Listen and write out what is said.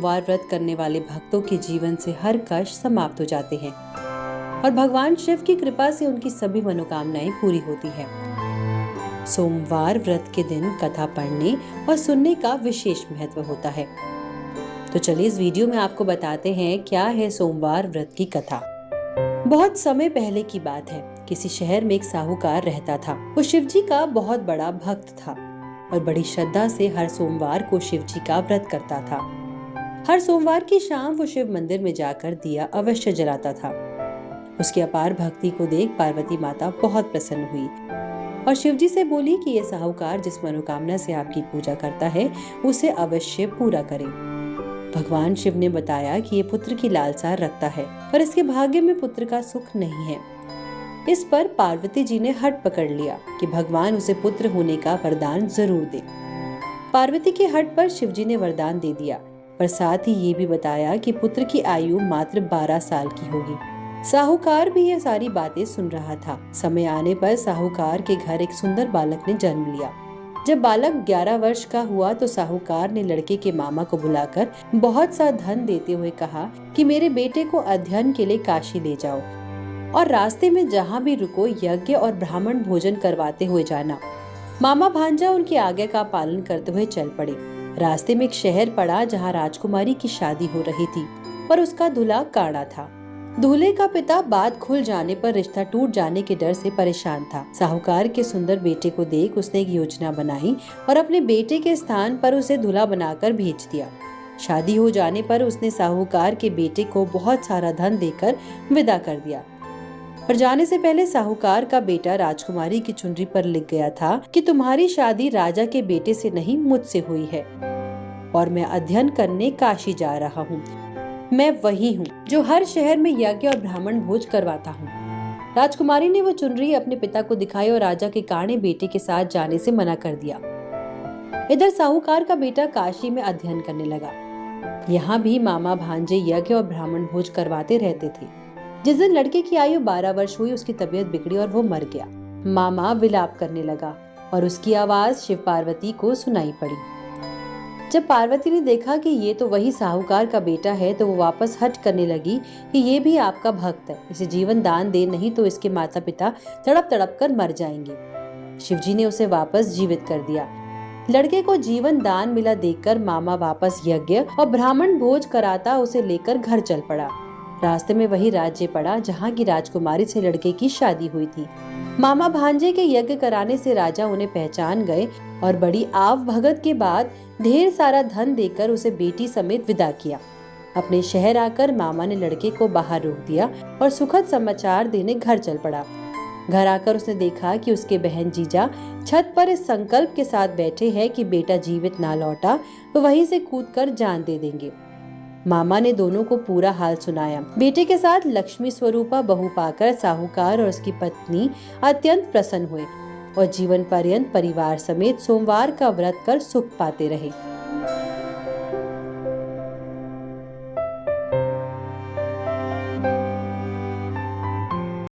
सोमवार व्रत करने वाले भक्तों के जीवन से हर कष्ट समाप्त हो जाते हैं और भगवान शिव की कृपा से उनकी सभी मनोकामनाएं पूरी होती है। सोमवार व्रत के दिन कथा पढ़ने और सुनने का विशेष महत्व होता है। तो चलिए इस वीडियो में आपको बताते हैं क्या है सोमवार व्रत की कथा। बहुत समय पहले की बात है। किसी शहर में एक साहूकार रहता था। वो शिव जी का बहुत बड़ा भक्त था और बड़ी श्रद्धा से हर सोमवार को शिव जी का व्रत करता था। हर सोमवार की शाम वो शिव मंदिर में जाकर दिया अवश्य जलाता था। उसकी अपार भक्ति को देख पार्वती माता बहुत प्रसन्न हुई और शिव जी से बोली कि ये साहूकार जिस मनोकामना से आपकी पूजा करता है उसे अवश्य पूरा करें। भगवान शिव ने बताया कि ये पुत्र की लालसा रखता है पर इसके भाग्य में पुत्र का सुख नहीं है। इस पर पार्वती जी ने हठ पकड़ लिया कि भगवान उसे पुत्र होने का वरदान जरूर दे। पार्वती के हठ पर शिव जी ने वरदान दे दिया पर साथ ही ये भी बताया कि पुत्र की आयु मात्र 12 साल की होगी। साहूकार भी ये सारी बातें सुन रहा था। समय आने पर साहूकार के घर एक सुंदर बालक ने जन्म लिया। जब बालक 11 वर्ष का हुआ तो साहूकार ने लड़के के मामा को बुलाकर बहुत सा धन देते हुए कहा कि मेरे बेटे को अध्ययन के लिए काशी ले जाओ और रास्ते में जहाँ भी रुको यज्ञ और ब्राह्मण भोजन करवाते हुए जाना। मामा भांजा उनकी आज्ञा का पालन करते हुए चल पड़े। रास्ते में एक शहर पड़ा जहाँ राजकुमारी की शादी हो रही थी पर उसका दूल्हा काड़ा था। दूल्हे का पिता बात खुल जाने पर रिश्ता टूट जाने के डर से परेशान था। साहूकार के सुंदर बेटे को देख उसने एक योजना बनाई और अपने बेटे के स्थान पर उसे दूल्हा बनाकर भेज दिया। शादी हो जाने पर उसने साहूकार के बेटे को बहुत सारा धन देकर विदा कर दिया। पर जाने से पहले साहूकार का बेटा राजकुमारी की चुनरी पर लिख गया था कि तुम्हारी शादी राजा के बेटे से नहीं मुझसे हुई है और मैं अध्ययन करने काशी जा रहा हूँ। मैं वही हूँ जो हर शहर में यज्ञ और ब्राह्मण भोज करवाता हूँ। राजकुमारी ने वो चुनरी अपने पिता को दिखाई और राजा के काणे बेटे के साथ जाने से मना कर दिया। इधर साहूकार का बेटा काशी में अध्ययन करने लगा। यहाँ भी मामा भांजे यज्ञ और ब्राह्मण भोज करवाते रहते थे। जिस दिन लड़के की आयु 12 वर्ष हुई उसकी तबीयत बिगड़ी और वो मर गया। मामा विलाप करने लगा और उसकी आवाज शिव पार्वती को सुनाई पड़ी। जब पार्वती ने देखा कि ये तो वही साहूकार का बेटा है तो वो वापस हट करने लगी कि ये भी आपका भक्त है, इसे जीवन दान दे नहीं तो इसके माता पिता तड़प तड़प कर मर जाएंगे। शिवजी ने उसे वापस जीवित कर दिया। लड़के को जीवन दान मिला देखकर मामा वापस यज्ञ और ब्राह्मण भोज कराता उसे लेकर घर चल पड़ा। रास्ते में वही राज्य पड़ा जहाँ की राजकुमारी से लड़के की शादी हुई थी। मामा भांजे के यज्ञ कराने से राजा उन्हें पहचान गए और बड़ी आव भगत के बाद ढेर सारा धन देकर उसे बेटी समेत विदा किया। अपने शहर आकर मामा ने लड़के को बाहर रोक दिया और सुखद समाचार देने घर चल पड़ा। घर आकर उसने देखा कि उसके बहन जीजा छत पर इस संकल्प के साथ बैठे हैं कि बेटा जीवित ना लौटा तो वहीं से कूदकर जान दे देंगे। मामा ने दोनों को पूरा हाल सुनाया। बेटे के साथ लक्ष्मी स्वरूपा बहू पाकर साहूकार और उसकी पत्नी अत्यंत प्रसन्न हुए और जीवन पर्यंत परिवार समेत सोमवार का व्रत कर सुख पाते रहे।